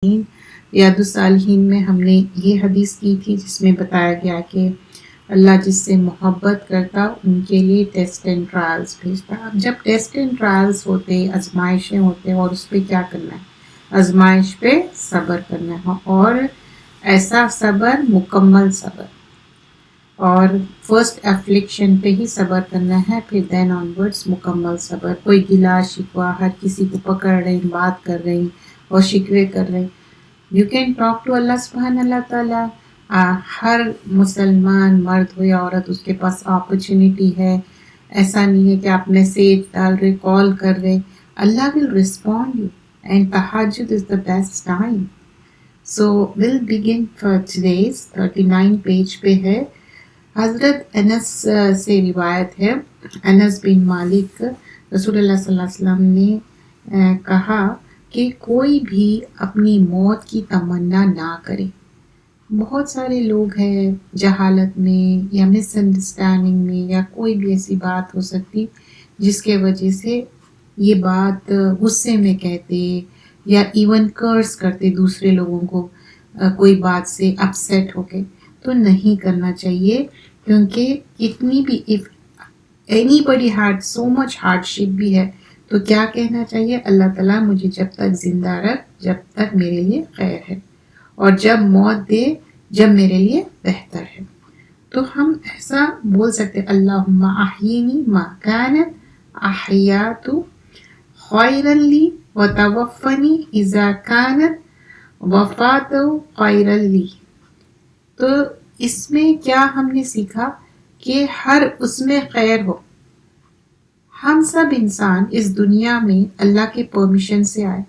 ریاض الصالحین میں ہم نے یہ حدیث کی تھی جس میں بتایا گیا کہ اللہ جس سے محبت کرتا ان کے لیے ٹیسٹ اینڈ ٹرائلز بھیجتا. اب جب ٹیسٹ اینڈ ٹرائلز ہوتے، آزمائشیں ہوتے، اور اس پہ کیا کرنا ہے؟ آزمائش پہ صبر کرنا ہے، اور ایسا صبر مکمل صبر، اور فرسٹ افلکشن پہ ہی صبر کرنا ہے، پھر دین آنورڈس مکمل صبر. کوئی گلا شکوہ ہر کسی کو پکڑ رہے بات کر رہے اور شکوے کر رہے. یو کین ٹاک ٹو اللہ سبحانہ اللہ تعالیٰ. ہر مسلمان مرد ہو یا عورت اس کے پاس اپرچونٹی ہے. ایسا نہیں ہے کہ آپ میسیج ڈال رہے، کال کر رہے. اللہ ول ریسپونڈ یو اینڈ تہجد is the best time. So will begin for today's 39 page پہ ہے. حضرت انس سے روایت ہے، انس بن مالک رسول اللہ صلی اللہ علیہ وسلم نے کہا کہ کوئی بھی اپنی موت کی تمنا نہ کرے. بہت سارے لوگ ہیں جہالت میں یا مس انڈرسٹینڈنگ میں، یا کوئی بھی ایسی بات ہو سکتی جس کے وجہ سے یہ بات غصے میں کہتے یا ایون کرس کرتے دوسرے لوگوں کو کوئی بات سے اپسیٹ ہو کے. تو نہیں کرنا چاہیے، کیونکہ اتنی بھی if anybody had so much hardship بھی ہے تو کیا کہنا چاہیے؟ اللہ تعالیٰ مجھے جب تک زندہ رکھ جب تک میرے لیے خیر ہے، اور جب موت دے جب میرے لیے بہتر ہے. تو ہم ایسا بول سکتے اللہم احیینی ما کانت احیات خیرا لی وتوفنی اذا کانت وفات خیرا لی. تو اس میں کیا ہم نے سیکھا کہ ہر اس میں خیر ہو. ہم سب انسان اس دنیا میں اللہ کے پرمیشن سے آئے،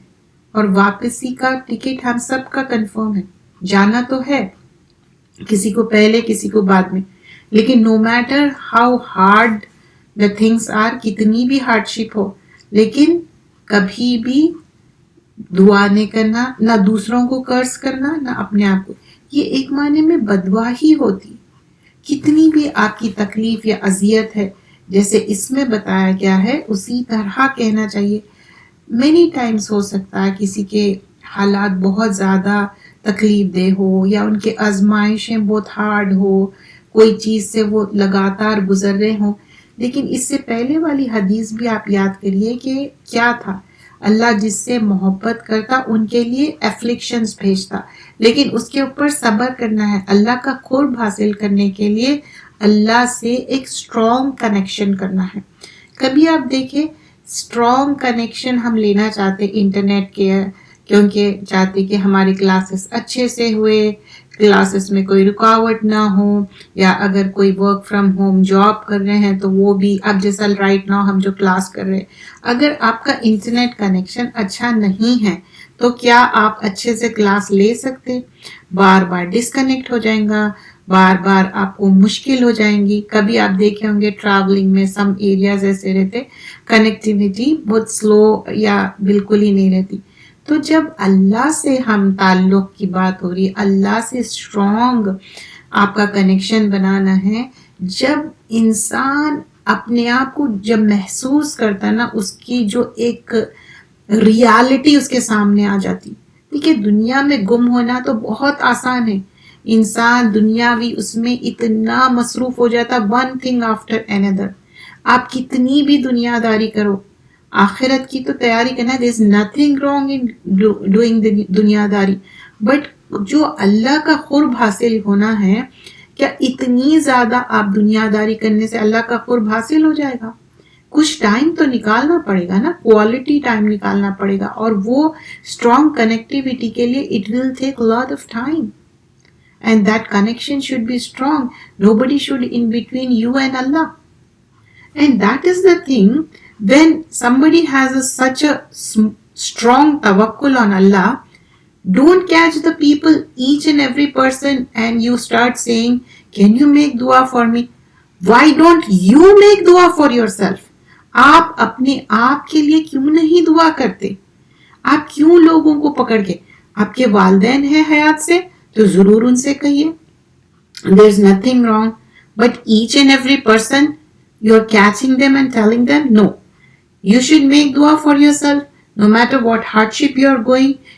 اور واپسی کا ٹکٹ ہم سب کا کنفرم ہے. جانا تو ہے، کسی کو پہلے کسی کو بعد میں، لیکن no matter how hard the things are, کتنی بھی ہارڈ شپ ہو، لیکن کبھی بھی دعا نہیں کرنا، نہ دوسروں کو قرض کرنا نہ اپنے آپ کو. یہ ایک معنی میں بددعا ہی ہوتی. کتنی بھی آپ کی تکلیف یا اذیت ہے، جیسے اس میں بتایا گیا ہے اسی طرح کہنا چاہیے. مینی ٹائمز ہو سکتا ہے کسی کے حالات بہت زیادہ تکلیف دہ ہو، یا ان کے آزمائشیں بہت ہارڈ ہو، کوئی چیز سے وہ لگاتار گزر رہے ہوں. لیکن اس سے پہلے والی حدیث بھی آپ یاد کریے کہ کیا تھا؟ اللہ جس سے محبت کرتا ان کے لیے افلکشنز بھیجتا، لیکن اس کے اوپر صبر کرنا ہے. اللہ کا قرب حاصل کرنے کے لیے اللہ سے ایک اسٹرانگ کنیکشن کرنا ہے. کبھی آپ دیکھیں اسٹرانگ کنیکشن ہم لینا چاہتے انٹرنیٹ کے، کیونکہ چاہتے کہ ہماری کلاسز اچھے سے ہوئے، کلاسز میں کوئی رکاوٹ نہ ہو، یا اگر کوئی ورک فرام ہوم جاب کر رہے ہیں تو وہ بھی اب جیسا رائٹ ناؤ ہم جو کلاس کر رہے ہیں، اگر آپ کا انٹرنیٹ کنیکشن اچھا نہیں ہے تو کیا آپ اچھے سے کلاس لے سکتے؟ بار بار ڈسکنیکٹ ہو جائیں گا، بار بار آپ کو مشکل ہو جائیں گی. کبھی آپ دیکھے ہوں گے ٹریولنگ میں سم ایریاز ایسے رہتے کنیکٹیویٹی بہت سلو یا بالکل ہی نہیں رہتی. تو جب اللہ سے ہم تعلق کی بات ہو رہی ہے، اللہ سے اسٹرانگ آپ کا کنیکشن بنانا ہے. جب انسان اپنے آپ کو جب محسوس کرتا نا، اس کی جو ایک ریالٹی اس کے سامنے آ جاتی. دیکھیے دنیا میں گم ہونا تو بہت آسان ہے، انسان دنیاوی اس میں اتنا مصروف ہو جاتا، ون تھنگ آفٹر اندر. آپ کتنی بھی دنیا داری کرو، آخرت کی تو تیاری کرنا. There is nothing wrong in doing دنیا داری، بٹ جو اللہ کا قرب حاصل ہونا ہے، کیا اتنی زیادہ آپ دنیا داری کرنے سے اللہ کا قرب حاصل ہو جائے گا؟ کچھ ٹائم تو نکالنا پڑے گا نا، کوالٹی ٹائم نکالنا پڑے گا، اور وہ اسٹرانگ کنیکٹیویٹی کے لیے it will take lot of time. And that connection should be strong. Nobody should in between you and Allah. And that is the thing, when somebody has such a strong tawakkul on Allah, don't catch the people, each and every person, and you start saying, can you make dua for me? Why don't you make dua for yourself? آپ اپنے آپ کے لیے کیوں نہیں دعا کرتے؟ آپ کیوں لوگوں کو پکڑ کے؟ آپ کے والدین ہیں حیات سے تو ضرور ان سے کہیے. There is nothing wrong, but each and every person you are catching them and telling them no. You should make dua for yourself. No matter what hardship you are going,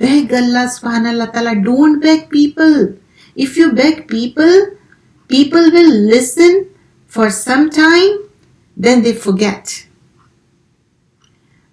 beg Allah subhanahu wa ta'ala. Don't beg people. If you beg people, people will listen for some time, then they forget.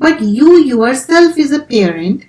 but you yourself is a parent.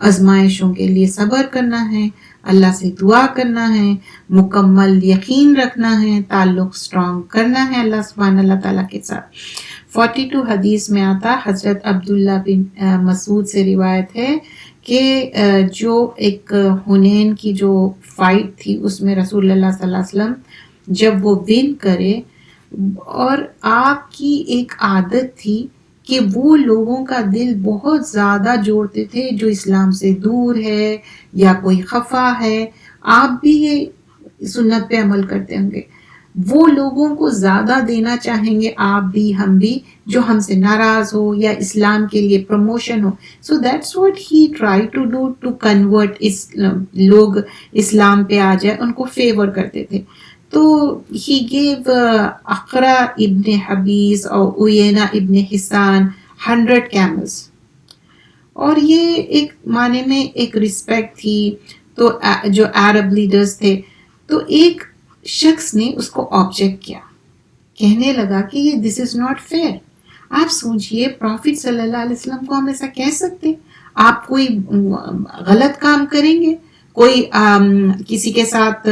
آزمائشوں کے لیے صبر کرنا ہے، اللہ سے دعا کرنا ہے، مکمل یقین رکھنا ہے، تعلق سٹرونگ کرنا ہے اللہ سبحانہ اللہ تعالیٰ کے ساتھ۔ 42 حدیث میں آتا، حضرت عبداللہ بن مسعود سے روایت ہے کہ جو ایک حنین کی جو فائٹ تھی اس میں رسول اللہ صلی اللہ علیہ وسلم جب وہ ون کرے، اور آپ کی ایک عادت تھی کہ وہ لوگوں کا دل بہت زیادہ جوڑتے تھے جو اسلام سے دور ہے یا کوئی خفا ہے، آپ بھی یہ سنت پہ عمل کرتے ہوں گے، وہ لوگوں کو زیادہ دینا چاہیں گے، آپ بھی ہم بھی، جو ہم سے ناراض ہو یا اسلام کے لیے پروموشن ہو۔ So that's what he try to do to convert, لوگ اسلام پہ آ جائے، ان کو فیور کرتے تھے۔ تو ہی گیو اقرا ابن حبیس اور اوینا ابن حسان 100 camels، اور یہ ایک معنی میں ایک رسپیکٹ تھی۔ تو جو عرب لیڈرز تھے، تو ایک شخص نے اس کو آبجیکٹ کیا، کہنے لگا کہ یہ دس از ناٹ فیئر۔ آپ سوچئے پروفٹ صلی اللہ علیہ وسلم کو ہم ایسا کہہ سکتے؟ آپ کوئی غلط کام کریں گے، کوئی کسی کے ساتھ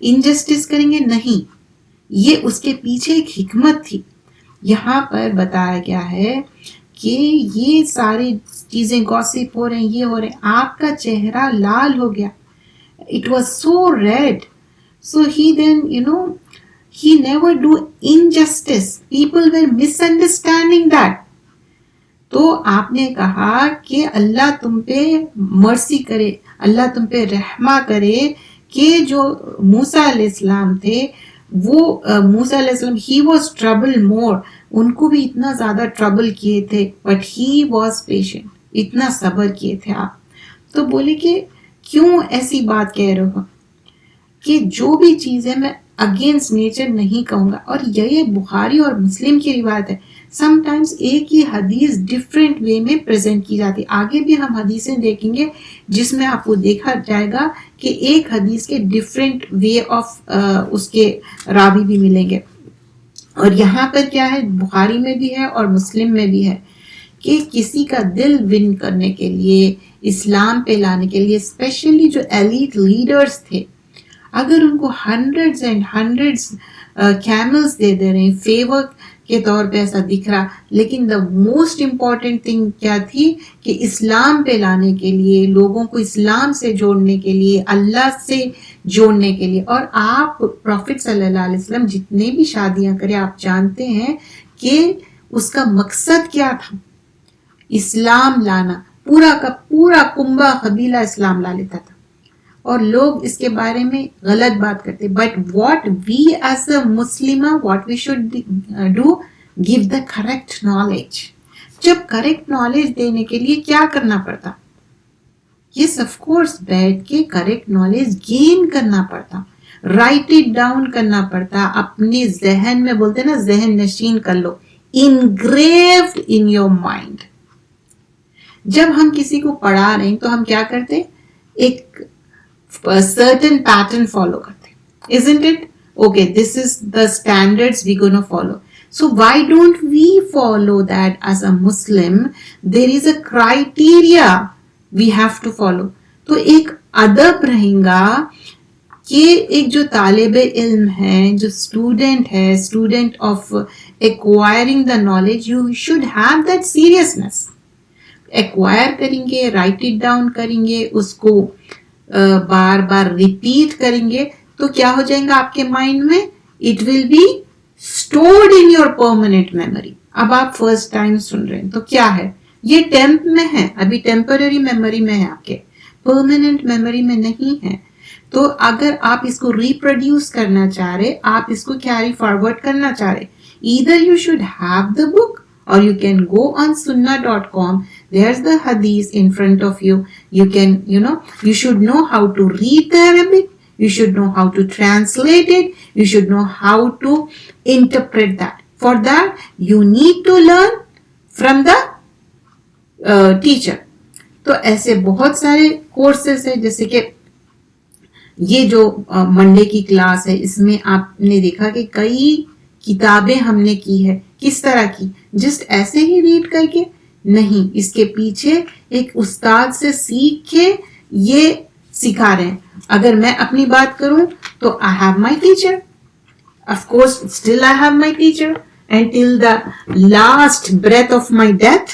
انجسٹس کریں گے؟ نہیں، یہ اس کے پیچھے ایک حکمت تھی۔ یہاں پر بتایا گیا ہے کہ یہ ساری چیزیں گوسپ ہو رہے ہیں، یہ ہو رہے ہیں، آپ کا چہرہ لال ہو گیا، it was so red. So he then, he never do injustice. People were misunderstanding that. تو آپ نے کہا کہ اللہ تم پہ مرسی کرے، اللہ تم پہ رحمہ کرے کہ جو موسیٰ علیہ السلام تھے، وہ موسیٰ علیہ السلام he was trouble more، ان کو بھی اتنا زیادہ ٹربل کیے تھے، but he was patient، اتنا صبر کیے تھے آپ۔ تو بولے کہ کیوں ایسی بات کہہ رہے ہو کہ جو بھی چیزیں میں اگینسٹ نیچر نہیں کہوں گا، اور یہ بخاری اور مسلم کی روایت ہے۔ سم ٹائمز ایک ہی حدیث ڈفرینٹ وے میں پریزنٹ کی جاتی، آگے بھی ہم حدیثیں دیکھیں گے جس میں آپ کو دیکھا جائے گا کہ ایک حدیث کے ڈفرینٹ وے آف اس کے راوی بھی ملیں گے۔ اور یہاں پر کیا ہے، بخاری میں بھی ہے اور مسلم میں بھی ہے کہ کسی کا دل ون کرنے کے لیے، اسلام پہ لانے کے لیے، اسپیشلی جو ایلیٹ لیڈرز تھے، اگر ان کو ہنڈریڈز اینڈ ہنڈریڈز کیملز دے رہے ہیں فیور کے طور پہ، ایسا دکھ رہا، لیکن دا موسٹ امپورٹنٹ تھنگ کیا تھی کہ اسلام پہ لانے کے لیے، لوگوں کو اسلام سے جوڑنے کے لیے، اللہ سے جوڑنے کے لیے۔ اور آپ پروفٹ صلی اللہ علیہ وسلم جتنے بھی شادیاں کرے، آپ جانتے ہیں کہ اس کا مقصد کیا تھا، اسلام لانا۔ پورا کا پورا کنبہ قبیلہ اسلام لا لیتا تھا، اور لوگ اس کے بارے میں غلط بات کرتے۔ But what we as a مسلمہ، what we should do, give the correct knowledge. جب کریکٹ نالج دینے کے لیے کیا کرنا پڑتا؟ یس آف کورس، بیٹھ کے کریکٹ نالج گین کرنا پڑتا، رائٹ اٹ ڈاؤن کرنا پڑتا، اپنے ذہن میں، بولتے نا ذہن نشین کر لو، انگریوڈ ان یور مائنڈ۔ جب ہم کسی کو پڑھا رہے ہیں تو ہم کیا کرتے؟ ایک certain pattern follow کرتے، isn't it? Okay, this is the standards we're going to follow. So why don't we follow that as a Muslim? There is a criteria we have to follow. تو ایک ادب رہیں گا کہ ایک جو طالب علم ہے، جو اسٹوڈنٹ ہے، student of acquiring the knowledge, you should have that seriousness. Acquire کریں گے، رائٹ اٹ ڈاؤن کریں گے، اس کو بار بار ریپیٹ کریں گے، تو کیا ہو جائیں گا آپ کے مائنڈ میں؟ It will be stored in your permanent memory. اب آپ فرسٹ ٹائم سن رہے ہیں تو کیا ہے، یہ ٹیمپ میں ہے، ابھی ٹیمپرری میموری میں ہے، آپ کے پرماننٹ میموری میں نہیں ہے۔ تو اگر آپ اس کو ریپروڈیوس کرنا چاہ رہے، آپ اس کو کیری فارورڈ کرنا چاہ رہے، either you should have the book or you can go on sunnah.com. There's the hadith in front of you. You can, you should know how to read the Arabic. You should know how to translate it. You should know how to interpret that. For that, you need to learn from the teacher. تو ایسے بہت سارے courses ہیں، جیسے کہ یہ جو Monday کی کلاس ہے، اس میں آپ نے دیکھا کہ کئی کتابیں ہم نے کی ہے۔ کس طرح کی؟ جسٹ ایسے ہی ریڈ کر کے، نہیں, اس کے پیچھے ایک استاد سے سیکھ کے یہ سکھا رہے ہیں. اگر میں اپنی بات کروں تو I have my teacher. Of course, still I have my teacher. Until the last breath of my death,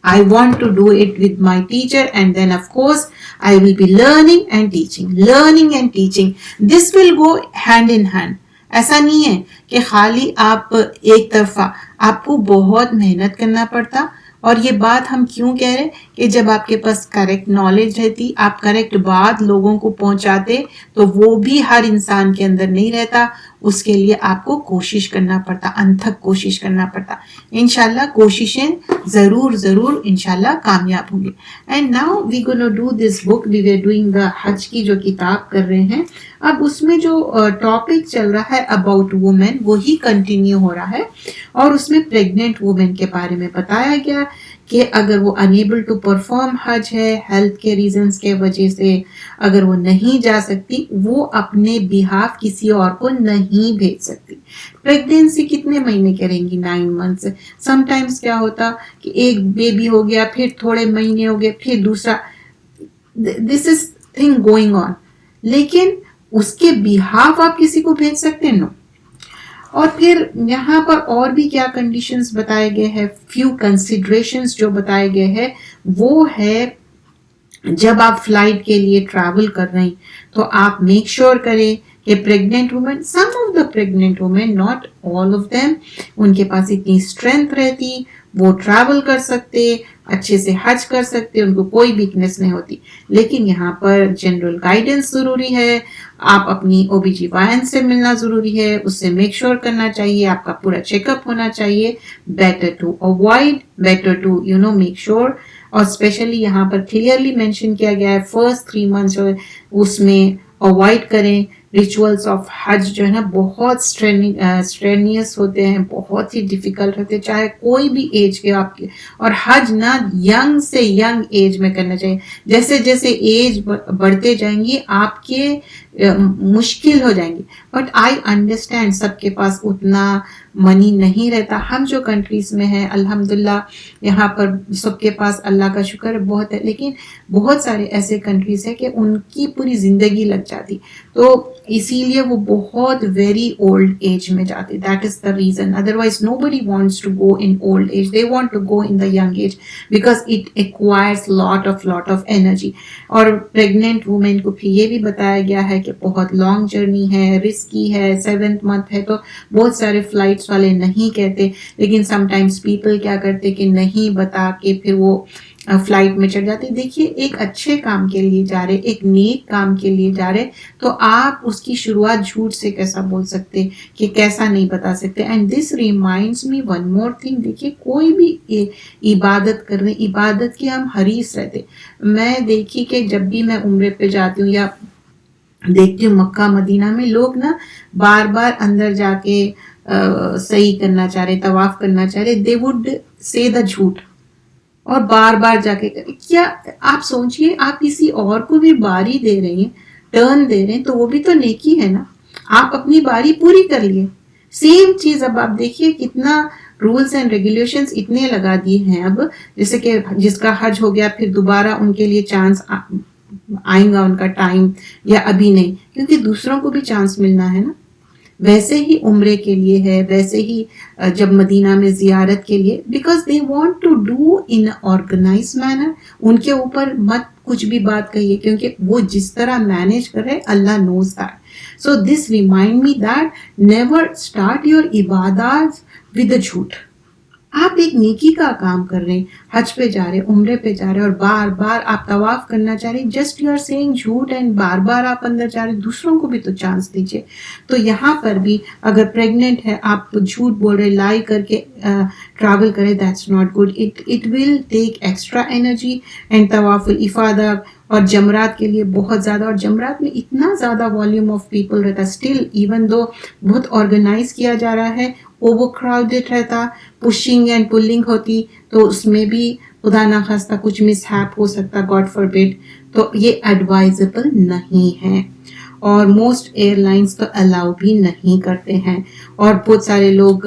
I want to do it with my teacher, and then of course I will be learning and teaching. Learning and teaching. This will go hand in hand. ایسا نہیں ہے کہ خالی آپ ایک طرفہ, آپ کو بہت محنت کرنا پڑتا. اور یہ بات ہم کیوں کہہ رہے کہ جب آپ کے پاس کریکٹ نالج رہتی, آپ کریکٹ بات لوگوں کو پہنچاتے, تو وہ بھی ہر انسان کے اندر نہیں رہتا. اس کے لیے آپ کو کوشش کرنا پڑتا, انتھک کوشش کرنا پڑتا. انشاءاللہ کوششیں ضرور ضرور انشاءاللہ کامیاب ہوں گی. And now we gonna do this book, we were doing the حج کی جو کتاب کر رہے ہیں. اب اس میں جو ٹاپک چل رہا ہے اباؤٹ وومن, وہی کنٹینیو ہو رہا ہے. اور اس میں پریگننٹ وومن کے بارے میں بتایا گیا کہ اگر وہ انیبل ٹو پرفارم حج ہے, ہیلتھ کے ریزنز کے وجہ سے اگر وہ نہیں جا سکتی, وہ اپنے بیہاف کسی اور کو نہیں بھیج سکتی. پریگنینسی کتنے مہینے کریں گی؟ 9 months. سم ٹائمز کیا ہوتا کہ ایک بیبی ہو گیا, پھر تھوڑے مہینے ہو گئے, پھر دوسرا. دس از تھنگ گوئنگ آن. لیکن اس کے بیہاف آپ کسی کو بھیج سکتے ہیں؟ نو. اور پھر یہاں پر اور بھی کیا کنڈیشنز بتائے گئے ہیں, فیو کنسیڈریشنز جو بتائے گئے ہیں, وہ ہے جب آپ فلائٹ کے لیے ٹریول کر رہے ہیں تو آپ میک شیور کریں کہ pregnant women, some of the pregnant women, not all of them, ان کے پاس اتنی اسٹرینتھ رہتی, وہ ٹریول کر سکتے, اچھے سے حج کر سکتے, ان کو کوئی ویکنیس نہیں ہوتی. لیکن یہاں پر جنرل گائیڈنس ضروری ہے. آپ اپنی OB-GYN سے ملنا ضروری ہے, اس سے میک شیور کرنا چاہیے, آپ کا پورا چیک اپ ہونا چاہیے. Better to avoid, better to make sure. اور اسپیشلی یہاں پر کلیئرلی مینشن کیا گیا ہے فرسٹ 3 months اس میں اوائڈ کریں. ریچولس آف حج جو ہے نا بہت اسٹرینیس ہوتے ہیں, بہت ہی ڈیفیکلٹ ہوتے ہیں, چاہے کوئی بھی ایج کے آپ کے. اور حج نہ ینگ سے ینگ ایج میں کرنا چاہیے. جیسے جیسے ایج بڑھتے جائیں گی آپ کے مشکل ہو جائیں گی. بٹ آئی انڈرسٹینڈ سب کے پاس اتنا منی نہیں رہتا. ہم جو کنٹریز میں ہیں الحمدللہ یہاں پر سب کے پاس اللہ کا شکر بہت ہے, لیکن بہت سارے ایسے کنٹریز ہیں کہ ان کی پوری زندگی لگ جاتی, تو اسی لیے وہ بہت ویری اولڈ ایج میں جاتے. That is the reason. Otherwise nobody wants to go in old age, they want to go in the young age because it acquires lot of energy. اور پریگننٹ وومن کو پھر یہ بھی بتایا گیا ہے کہ بہت لانگ جرنی ہے, رسکی ہے, 7th month ہے, تو بہت سارے فلائٹس والے نہیں کہتے, لیکن سم ٹائمز پیپل کیا کرتے کہ نہیں بتا کے پھر وہ فلائٹ میں چڑھ جاتے. دیکھیے ایک اچھے کام کے لیے جا رہے, ایک نیک کام کے لیے جا رہے, تو آپ اس کی شروعات جھوٹ سے کیسا بول سکتے, کہ کیسا نہیں بتا سکتے. And this reminds me one more thing. دیکھیے کوئی بھی عبادت کر رہے, عبادت کے ہم حریص رہتے. میں دیکھی کہ جب بھی میں عمرے پہ جاتی ہوں یا دیکھتی ہوں مکہ مدینہ میں, لوگ نا بار بار اندر جا کے صحیح کرنا چاہ رہے, طواف کرنا چاہ رہے, دے وڈ سے دا جھوٹ, اور بار بار جا کے کیا آپ سوچئے آپ کسی اور کو بھی باری دے رہے ہیں, ٹرن دے رہے ہیں, تو وہ بھی تو نیکی ہے نا. آپ اپنی باری پوری کر لیے. سیم چیز اب آپ دیکھیے کتنا رولز اینڈ ریگولیشنز اتنے لگا دیے ہیں اب, جیسے کہ جس کا حج ہو گیا پھر دوبارہ ان کے لیے چانس آئیں گا, ان کا ٹائم, یا ابھی نہیں, کیونکہ دوسروں کو بھی چانس ملنا ہے نا. ویسے ہی عمرے کے لیے ہے, ویسے ہی جب مدینہ میں زیارت کے لیے, because they want to do in organise manner. ان کے اوپر مت کچھ بھی بات کہیے, کیونکہ وہ جس طرح مینیج کر رہے اللہ knows that. So this remind me that never start your عبادات ود جھوٹ. آپ ایک نیکی کا کام کر رہے ہیں, حج پہ جا رہے, عمرے پہ جا رہے, اور بار بار آپ طواف کرنا چاہ رہے, جسٹ یو آر سیئنگ جھوٹ, اینڈ بار بار آپ اندر جا رہے, دوسروں کو بھی تو چانس دیجیے. تو یہاں پر بھی اگر پریگننٹ ہے, آپ جھوٹ بول رہے, لائی کر کے ٹریول کرے, that's not good. It will take extra energy. And طواف الافاضہ اور جمرات کے لیے بہت زیادہ, اور جمرات میں اتنا زیادہ والیوم آف پیپل رہتا, اسٹل ایون دو بہت آرگنائز کیا جا رہا ہے, اوور کراؤڈڈ رہتا, پشنگ اینڈ پلنگ ہوتی, تو اس میں بھی خدا نخواستہ کچھ مس ہیپ ہو سکتا, گاڈ فاربڈ. تو یہ ایڈوائزبل نہیں ہے, اور موسٹ ایئر لائنس تو الاؤ بھی نہیں کرتے ہیں. اور بہت سارے لوگ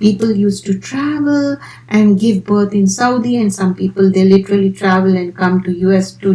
people used to travel and give birth in Saudi, and some people they literally travel and come to US to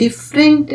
different,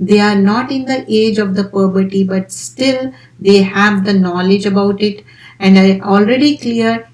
they are not in the age of the puberty, but still they have the knowledge about it. And I already clear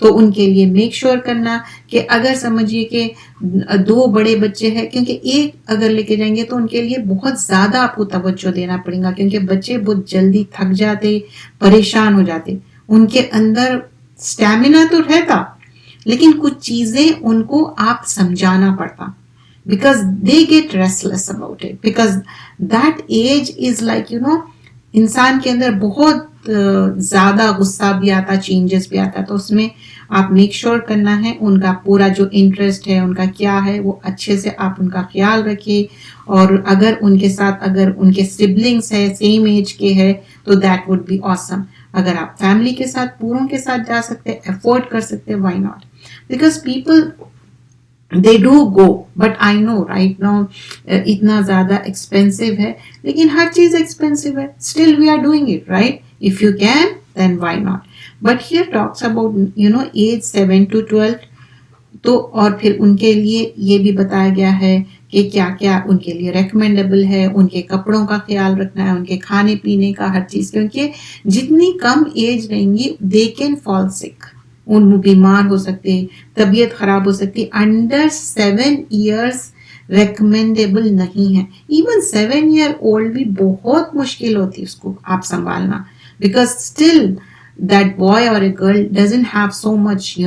تو ان کے لیے make sure کرنا کہ اگر سمجھیے کہ 2 بڑے بچے ہیں، کیونکہ ایک اگر لے کے جائیں گے تو ان کے لیے بہت زیادہ آپ کو توجہ دینا پڑے گا، کیونکہ بچے بہت جلدی تھک جاتے، پریشان ہو جاتے، ان کے اندر سٹیمنا تو رہتا لیکن کچھ چیزیں ان کو آپ سمجھانا پڑتا، because they get restless about it, because that age is like انسان کے اندر بہت زیادہ غصہ بھی آتا، چینجز بھی آتا، تو اس میں آپ میک شور کرنا ہے ان کا پورا جو انٹرسٹ ہے ان کا کیا ہے وہ اچھے سے آپ ان کا خیال رکھیے. اور اگر ان کے ساتھ اگر ان کے سبلنگس ہے سیم ایج کے ہے تو دیٹ وڈ بی آسم. اگر آپ فیملی کے ساتھ پوروں کے ساتھ جا سکتے، افورڈ کر سکتے، why not? Because people they do go, but I know right now اتنا زیادہ ایکسپینسو ہے، لیکن ہر چیز ایکسپینسو ہے، still we are doing it, right? If you can, then why not? But here talks about age 7 to 12. تو اور پھر ان کے لیے یہ بھی بتایا گیا ہے کہ کیا کیا ان کے لیے ریکمینڈیبل ہے، ان کے کپڑوں کا خیال رکھنا ہے، ان کے کھانے پینے کا ہر چیز، کیونکہ جتنی کم ایج رہیں گی they can fall sick، ان بیمار ہو سکتے، طبیعت خراب ہو سکتی. انڈر 7 ایئرس ریکمینڈیبل نہیں ہے. ایون 7 ایئر اولڈ بھی بہت مشکل ہوتی ہے اس کو آپ سنبھالنا، بیکاز اسٹل دیٹ بوائے اور a girl doesn't have so much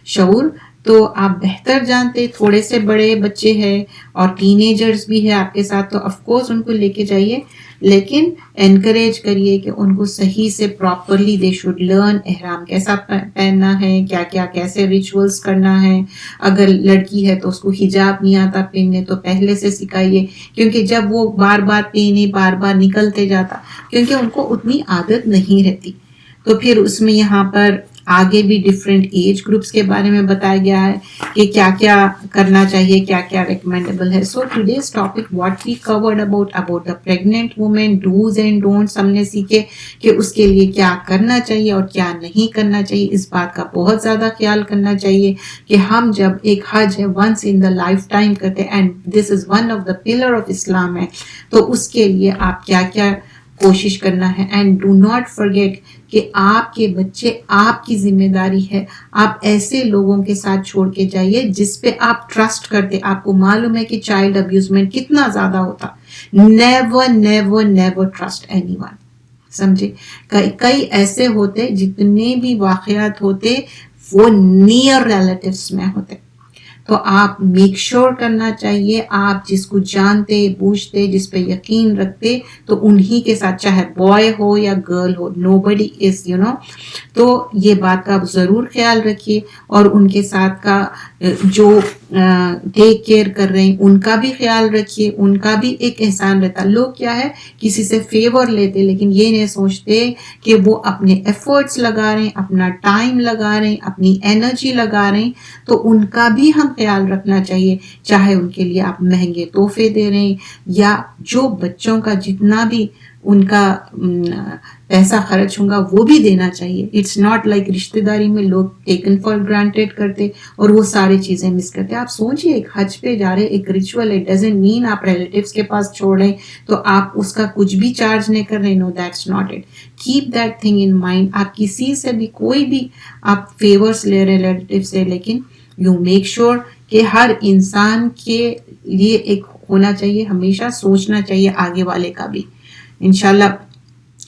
شعور. تو آپ بہتر جانتے، تھوڑے سے بڑے بچے ہیں اور ٹین ایجرز بھی ہے آپ کے ساتھ، تو آف کورس ان کو لے کے جائیے، لیکن انکریج کریے کہ ان کو صحیح سے پراپرلی دے شوڈ لرن احرام کیسا پہننا ہے، کیا کیا کیسے ریچولز کرنا ہے. اگر لڑکی ہے تو اس کو حجاب نہیں آتا پہننے تو پہلے سے سکھائیے، کیونکہ جب وہ بار بار پہنے بار بار نکلتے جاتا، کیونکہ ان کو اتنی عادت نہیں رہتی. تو پھر اس میں یہاں پر آگے بھی ڈفرینٹ ایج گروپس کے بارے میں بتایا گیا ہے کہ کیا کیا کرنا چاہیے، کیا کیا ریکمینڈیبل ہے. So today's topic what we covered about the pregnant women, dos and don'ts ہم نے سیکھے کہ اس کے لیے کیا کرنا چاہیے اور کیا نہیں کرنا چاہیے. اس بات کا بہت زیادہ خیال کرنا چاہیے کہ ہم جب ایک حج ہے once in the lifetime کرتے، and this is one of the pillar of اسلام ہے، تو اس کے لیے آپ کیا کیا کوشش کرنا ہے. اینڈ ڈو ناٹ فرگیٹ کہ آپ کے بچے آپ کی ذمہ داری ہے. آپ ایسے لوگوں کے ساتھ چھوڑ کے جائیے جس پہ آپ ٹرسٹ کرتے. آپ کو معلوم ہے کہ چائلڈ ابیوزمنٹ کتنا زیادہ ہوتا. Never never never trust any one. سمجھے؟ کئی ایسے ہوتے جتنے بھی واقعات ہوتے وہ نیئر ریلیٹیوز میں ہوتے. تو آپ میک شور کرنا چاہیے آپ جس کو جانتے بوجھتے جس پہ یقین رکھتے تو انہی کے ساتھ، چاہے بوائے ہو یا گرل ہو، نو بڈی از تو یہ بات کا آپ ضرور خیال رکھیے. اور ان کے ساتھ کا جو ٹیک کیئر کر رہے ہیں ان کا بھی خیال رکھیے. ان کا بھی ایک احسان رہتا. لوگ کیا ہے کسی سے فیور لیتے لیکن یہ نہیں سوچتے کہ وہ اپنے ایفرٹس لگا رہے ہیں، اپنا ٹائم لگا رہے ہیں، اپنی انرجی لگا رہے ہیں، تو ان کا بھی ہم خیال رکھنا چاہیے. چاہے ان کے لیے آپ مہنگے تحفے دے رہے ہیں یا جو بچوں کا جتنا بھی ان کا پیسہ خرچ ہوگا وہ بھی دینا چاہیے. اٹس ناٹ لائک رشتہ داری میں لوگ ٹیکن فار گرانٹیڈ کرتے اور وہ ساری چیزیں مس کرتے. آپ سوچئے ایک حج پہ جا رہے، ایک ریچول ہے، ڈزنٹ مین آپ ریلیٹیوز کے پاس چھوڑ رہے تو آپ اس کا کچھ بھی چارج نہیں کر رہے. No that's not it. Keep that thing in mind. آپ کسی سے بھی کوئی بھی آپ فیورس لے رہے ریلیٹیو سے، لیکن یو میک شور کہ ہر انسان کے لیے ایک ہونا چاہیے، ہمیشہ سوچنا چاہیے آگے والے کا بھی. انشاءاللہ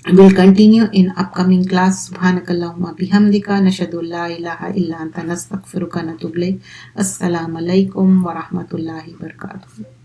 we'll continue in upcoming class. سبحانک اللہم بحمدک، نشہد ان لا الہ الا انت، نستغفرک، نتوب الیک. السلام علیکم ورحمۃ اللہ وبرکاتہ.